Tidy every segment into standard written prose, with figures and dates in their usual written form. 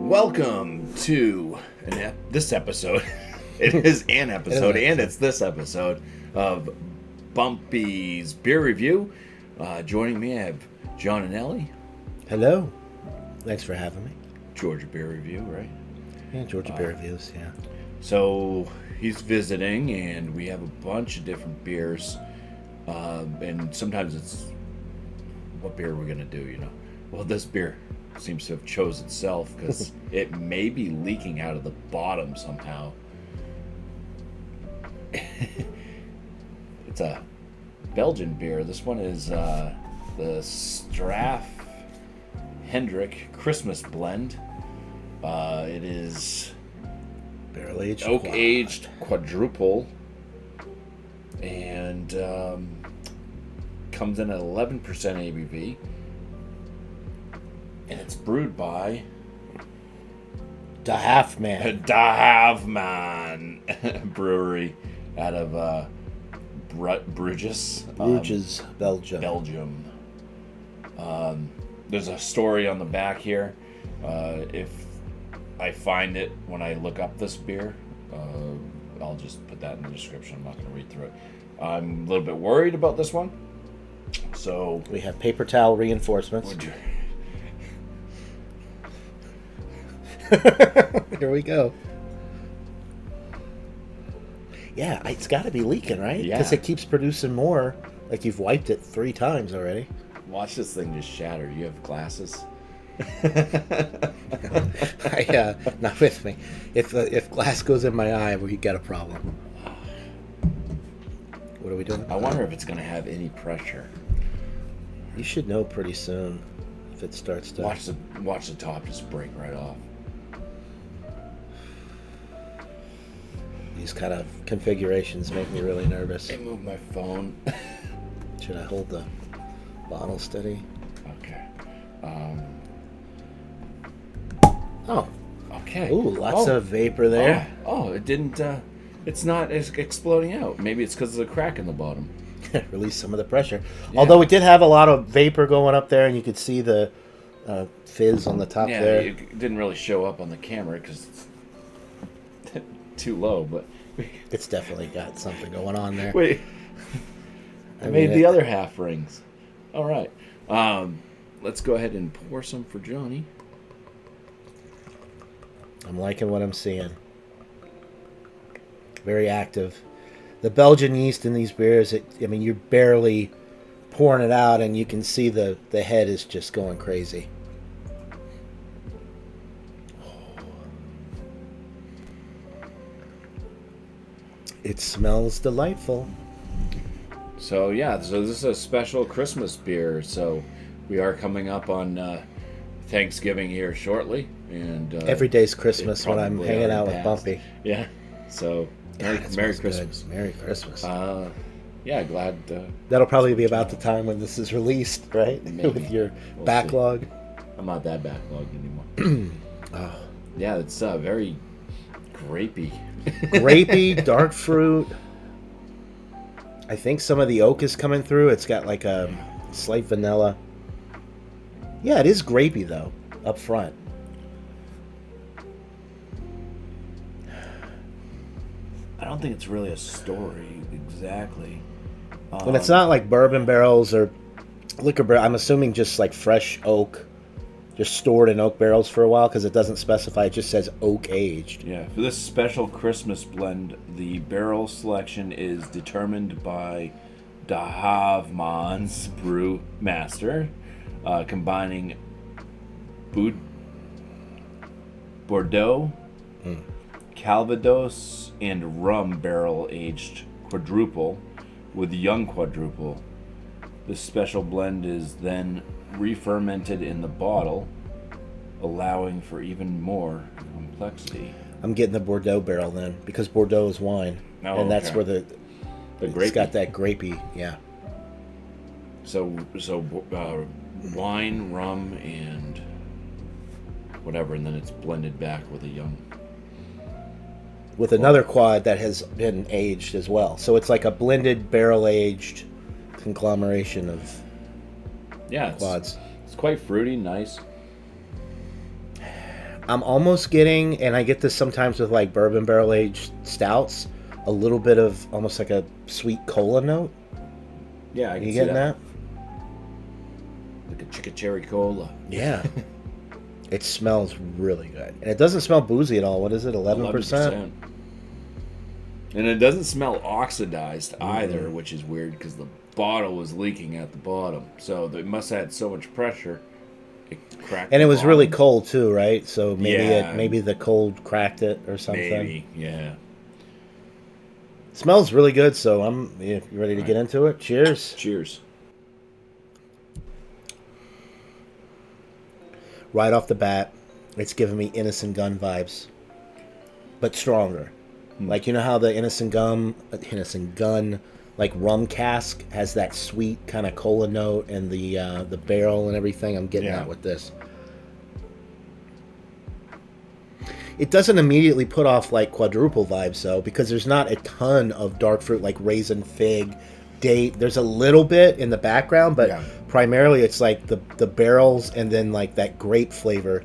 Welcome to this episode. It is an episode, and it's this episode of BuMpY's Beer Review. Joining me, I have John and Ellie. Hello. Thanks for having me. Georgia Beer Review, right? Yeah, Georgia Beer Reviews, yeah. So he's visiting, and we have a bunch of different beers. And sometimes it's, what beer are we going to do, you know? Well, this beer seems to have chose itself because it may be leaking out of the bottom somehow. It's a Belgian beer. This one is the STRAFFE HENDRIK XMAS BLEND. It is barrel-aged oak-aged quadruple, and comes in at 11% ABV. And it's brewed by Halve Mann. Halve Mann brewery out of Bruges, Belgium. There's a story on the back here. If I find it when I look up this beer, I'll just put that in the description. I'm not going to read through it. I'm a little bit worried about this one. So we have paper towel reinforcements. Here we go. Yeah, it's got to be leaking, right? Yeah. Because it keeps producing more. Like you've wiped it 3 times already. Watch this thing just shatter. You have glasses? Not with me. If glass goes in my eye, we got a problem. What are we doing? I wonder if it's going to have any pressure. You should know pretty soon if it starts to... Watch the top just break right off. These kind of configurations make me really nervous. I moved my phone. Should I hold the bottle steady? Okay. Oh. Okay. Ooh, lots of vapor there. Oh, it didn't... it's not exploding out. Maybe it's because of the crack in the bottom. Release some of the pressure. Yeah. Although it did have a lot of vapor going up there, and you could see the fizz on the top there. Yeah, it didn't really show up on the camera because it's too low, but... It's definitely got something going on there. Wait. I made the other half rings. All right. Let's go ahead and pour some for Johnny. I'm liking what I'm seeing. Very active. The Belgian yeast in these beers, you're barely pouring it out, and you can see the head is just going crazy. It smells delightful. So this is a special Christmas beer. So we are coming up on Thanksgiving here shortly, and every day's Christmas when I'm hanging out with BuMpY. Yeah. So Merry Christmas. Good. Merry Christmas. Glad. That'll probably be about the time when this is released, right? Maybe. With your We'll backlog. See. I'm not that backlogged anymore. Oh. Yeah, it's very grapey. Grapey, dark fruit. I think some of the oak is coming through. It's got like a slight vanilla. Yeah, it is grapey though, up front. I don't think it's really a story exactly. And it's not like bourbon barrels or liquor barrels. I'm assuming just like fresh oak, just stored in oak barrels for a while, because it doesn't specify. It just says oak aged. Yeah, for this special Christmas blend, the barrel selection is determined by Halve Mann's brewmaster, combining Bordeaux, Calvados, and rum barrel-aged quadruple with young quadruple. This special blend is then re-fermented in the bottle, allowing for even more complexity. I'm getting the Bordeaux barrel then, because Bordeaux is wine, and that's where it's got that grapey, yeah. So wine, rum, and whatever, and then it's blended back with a young. With another quad that has been aged as well. So it's like a blended barrel-aged conglomeration of quads. It's quite fruity, nice. I'm almost getting, and I get this sometimes with like bourbon barrel aged stouts, a little bit of almost like a sweet cola note. Yeah, I Are can you see getting that. that? Like a chicken cherry cola. Yeah. It smells really good. And it doesn't smell boozy at all. What is it, 11%? 11%. And it doesn't smell oxidized either, which is weird because the bottle was leaking at the bottom. So it must have had so much pressure, it cracked. And the it was really bottom. cold too, right? So maybe Yeah. maybe the cold cracked it or something. Maybe, yeah. Smells really good, so you ready to Right. get into it? Cheers. Cheers. Right off the bat, it's giving me Innocent Gun vibes, but stronger. Like, you know how the Innocent Gun, like rum cask has that sweet kind of cola note and the barrel and everything. I'm getting Yeah. that with this. It doesn't immediately put off like quadruple vibes though, because there's not a ton of dark fruit like raisin, fig, date. There's a little bit in the background, but Yeah. primarily it's like the barrels and then like that grape flavor,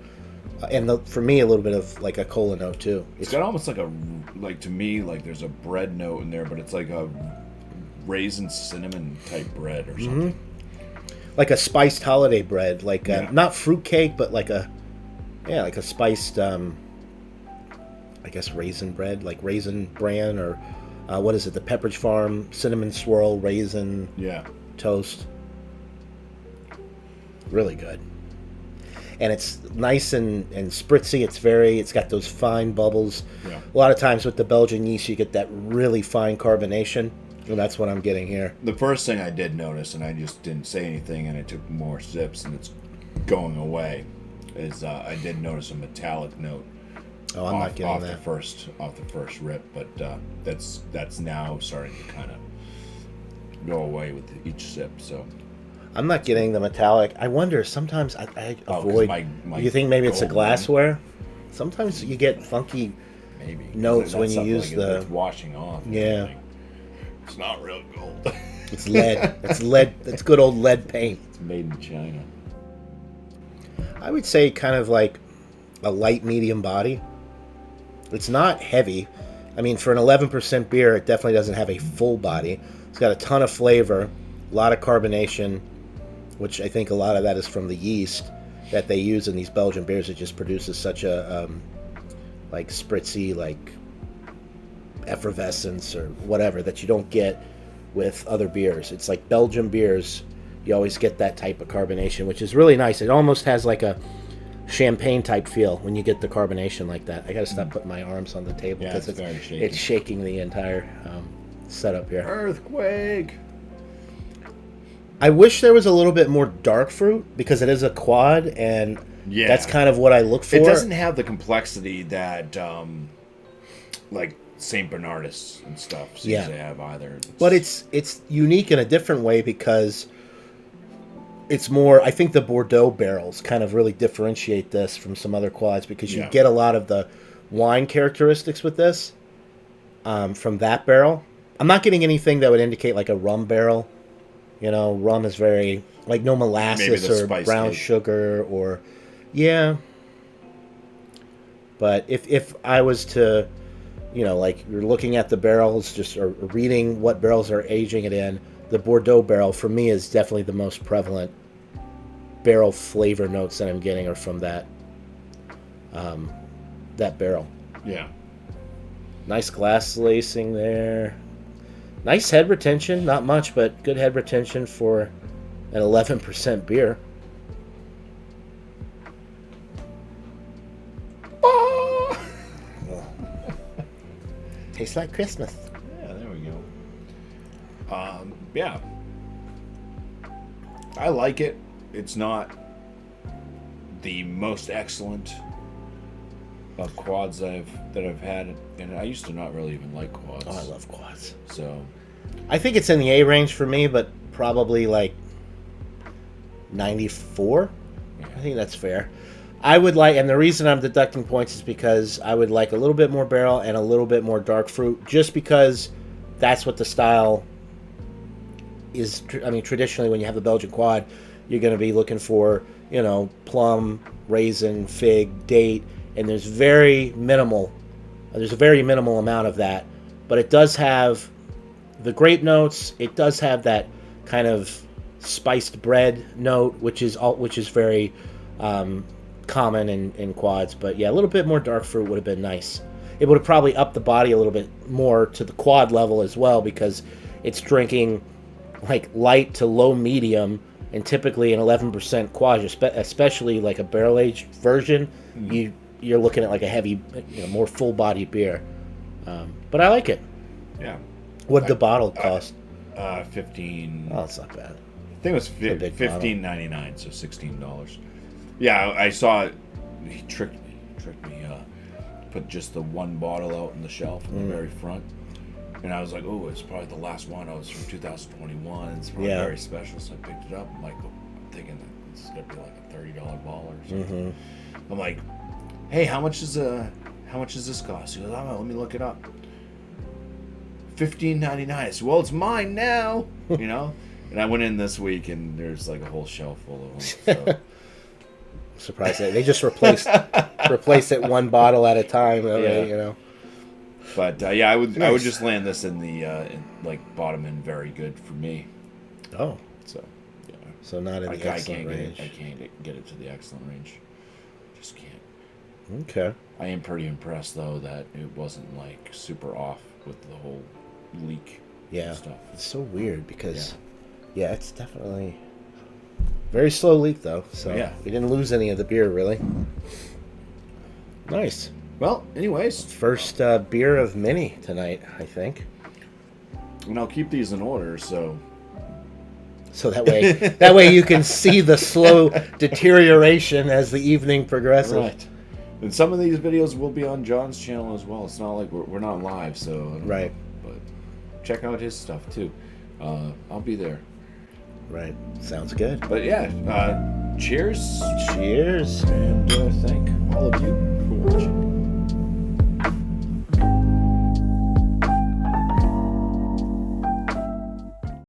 and for me a little bit of like a cola note too. It's got almost like to me, like there's a bread note in there, but it's like a raisin cinnamon type bread or something. Like a spiced holiday bread, like Yeah. not fruit cake, but like a spiced I guess raisin bread, like Raisin Bran, or what is it, the Pepperidge Farm cinnamon swirl raisin Yeah. toast. Really good. And it's nice and spritzy. It's got those fine bubbles. Yeah. A lot of times with the Belgian yeast, you get that really fine carbonation, and that's what I'm getting here. The first thing I did notice, and I just didn't say anything, and I took more sips, and it's going away, is I did notice a metallic note. Oh, I'm not getting off that. off the first rip, but that's now starting to kind of go away with each sip. So I'm not getting the metallic. I wonder, sometimes I 'cause avoid. my You think maybe it's the gold glassware? Sometimes you get funky. maybe notes That's when you something use the- it's washing off. Yeah. It's not real gold. It's lead. It's lead. It's good old lead paint. It's made in China. I would say kind of like a light medium body. It's not heavy. I mean, for an 11% beer, it definitely doesn't have a full body. It's got a ton of flavor, a lot of carbonation, which I think a lot of that is from the yeast that they use in these Belgian beers. It just produces such a like spritzy, like effervescence or whatever that you don't get with other beers. It's like Belgian beers, you always get that type of carbonation, which is really nice. It almost has like a champagne type feel when you get the carbonation like that. I gotta stop putting my arms on the table Yeah, because it's very shaky. it's shaking the entire setup here. Earthquake. I wish there was a little bit more dark fruit because it is a quad, and Yeah. that's kind of what I look for. It doesn't have the complexity that like Saint Bernardus and stuff seems Yeah. to have either. But it's unique in a different way because it's more, I think the Bordeaux barrels kind of really differentiate this from some other quads because you Yeah. get a lot of the wine characteristics with this from that barrel. I'm not getting anything that would indicate like a rum barrel. You know, rum is very, like no molasses the or spice brown cake. sugar or, yeah. But if I was to, you know, like you're looking at the barrels just or reading what barrels are aging it in, the Bordeaux barrel for me is definitely the most prevalent barrel flavor notes that I'm getting are from that that barrel. Yeah. Nice glass lacing there. Nice head retention, not much, but good head retention for an 11% beer. Tastes like Christmas. Yeah, there we go. Yeah. I like it. It's not the most excellent of quads that I've had, and I used to not really even like quads. Oh, I love quads. So I think it's in the A range for me, but probably like 94. I think that's fair. I would like, and the reason I'm deducting points is because I would like a little bit more barrel and a little bit more dark fruit, just because that's what the style is. I mean, traditionally when you have the Belgian quad, you're going to be looking for, you know, plum, raisin, fig, date, and there's very minimal. There's a very minimal amount of that, but it does have the grape notes. It does have that kind of spiced bread note, which is very common in quads. But yeah, a little bit more dark fruit would have been nice. It would have probably upped the body a little bit more to the quad level as well, because it's drinking like light to low medium, and typically an 11% quad, especially like a barrel aged version, you're looking at like a heavy, more full body beer. But I like it. Yeah. What did the bottle cost? 15. Oh, it's not bad. I think it was $15.99, so $16. Yeah, I saw it. He tricked me. Put just the one bottle out on the shelf in the very front, and I was like, "Oh, it's probably the last one. Oh, it's from 2021. It's probably very special." So I picked it up. I'm like, I'm thinking that it's gonna be like a $30 bottle or something. I'm like, "Hey, how much does this cost?" He goes, "Oh, let me look it up." $15.99. I said, "Well, it's mine now," And I went in this week, and there's like a whole shelf full of them. So. Surprised that they just replaced it one bottle at a time. But yeah, I would just land this in the bottom end, very good for me. Oh, so yeah. So not in the excellent range. I can't get it to the excellent range. Just can't. Okay. I am pretty impressed though that it wasn't like super off with the whole leak. Stuff. It's so weird because it's definitely. Very slow leak, though, so we didn't lose any of the beer, really. Nice. Well, anyways. First beer of many tonight, I think. And I'll keep these in order, so that way you can see the slow deterioration as the evening progresses. Right. And some of these videos will be on John's channel as well. It's not like we're not live, so... Right. But check out his stuff, too. I'll be there. Right. Sounds good. But yeah, cheers. Cheers. And thank all of